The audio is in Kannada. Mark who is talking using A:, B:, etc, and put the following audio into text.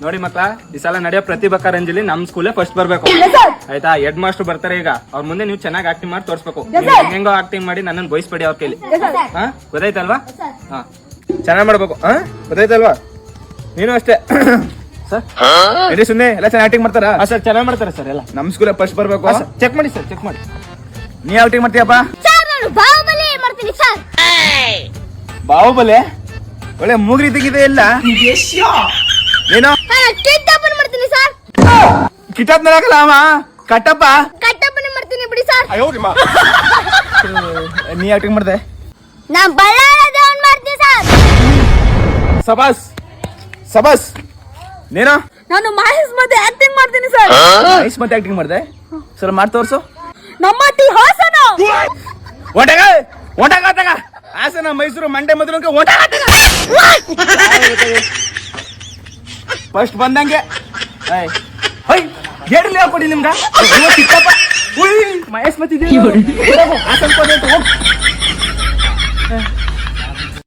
A: ನೋಡಿ ಮಕ್ಳ, ಈ ಸಲ ನಡೆಯೋ ಪ್ರತಿಭಾ ಕಾರಂಜಿಲಿ ನಮ್ ಸ್ಕೂಲೇ ಫಸ್ಟ್ ಬರ್ಬೇಕು ಆಯ್ತಾ. ಹೆಡ್ ಮಾಸ್ಟರ್ ಬರ್ತಾರೆ ಈಗ, ಅವ್ರ ಮುಂದೆ ನೀವು ಚೆನ್ನಾಗಿ ಆಕ್ಟಿಂಗ್ ಮಾಡಿ ತೋರಿಸ್ಬೇಕು. ಹೆಂಗೋ ಆಕ್ಟಿಂಗ್ ಮಾಡಿ ನನ್ನನ್ನು ಬಯಸ್ಬೇಡಿ ಅವ್ರ ಕೈಲಿ. ಹಾ, ಗೊತ್ತಾಯ್ತಲ್ವಾ? ಹಾ, ಚೆನ್ನಾಗ್ ಮಾಡ್ಬೇಕು. ಹಾ, ಗೊತ್ತಾಯ್ತಲ್ವಾ? ನೀನು ಅಷ್ಟೇ ಸರ್. ಎಡಿ ಸುಮ್ಮನೆ ಎಲ್ಲ ಚೆನ್ನಾಗಿ ಆಕ್ಟಿಂಗ್ ಮಾಡ್ತಾರ ಸರ್? ಚೆನ್ನಾಗಿ ಮಾಡ್ತಾರೆ ಸರ್ ಎಲ್ಲ. ನಮ್ ಸ್ಕೂಲ್ ಫಸ್ಟ್ ಬರ್ಬೇಕು. ಚೆಕ್ ಮಾಡಿ ಸರ್, ಚೆಕ್ ಮಾಡಿ. ನೀ ಆಕ್ಟಿಂಗ್ ಮಾಡ್ತೀಯಪ್ಪ?
B: ಬಾಹುಬಲಿ ಮಾಡ್ತೀನಿ ಸರ್.
A: ಬಾಹುಬಲಿ ಒಳ್ಳೆ ಮೂಗ್ರಿ ತೆಗಿದೆ ಇಲ್ಲ ನೀನು?
B: ಕಿಟ್ಟಪ್ಪನ ಮಾಡ್ತೀನಿ ಸರ್.
A: ಕಿಟಪ್ ನಡಕಲ್ಲ ಅಮ್ಮ, ಕಟ್ಟಪ್ಪ
B: ಕಟ್ಟಪ್ಪನ ಮಾಡ್ತೀನಿ ಬಿಡಿ ಸರ್.
A: ನೀ ಆಕ್ಟಿಂಗ್ ಮಾಡ್ದೆ?
B: ನಾ ಬಳ್ಳಾರಿ ದೇವನ್ ಮಾಡ್ತೀನಿ ಸರ್.
A: ಸಬಾಸ್ ಸಬಾಸ್. ನೀನು?
B: ನಾನು ಮಹೇಶ್ ಮತ್ತೆ ಆಕ್ಟಿಂಗ್ ಮಾಡ್ತೀನಿ ಸರ್.
A: ಮಹೇಶ್ ಮತ್ತೆ ಆಕ್ಟಿಂಗ್ ಮಾಡ್ದೆ? ಸರ್ ಮಾಡಿ ತೋರ್ಸು.
B: ನಮ್ಮತ್ತಿ ಹಾಸನ.
A: ಒಟಗ ಒಟಗ ಹಾಸನ, ಮೈಸೂರು, ಮಂಡ್ಯ ಮೊದಲು ಫಸ್ಟ್ ಬಂದಂಗೆ ಹೇಳಿ ಹಾಕೊಡಿ ನಿಮ್ಗ. ಮಹೇಶ್ ಮತ್ತಿದ್ದೀವಿ ಹಾಸನ್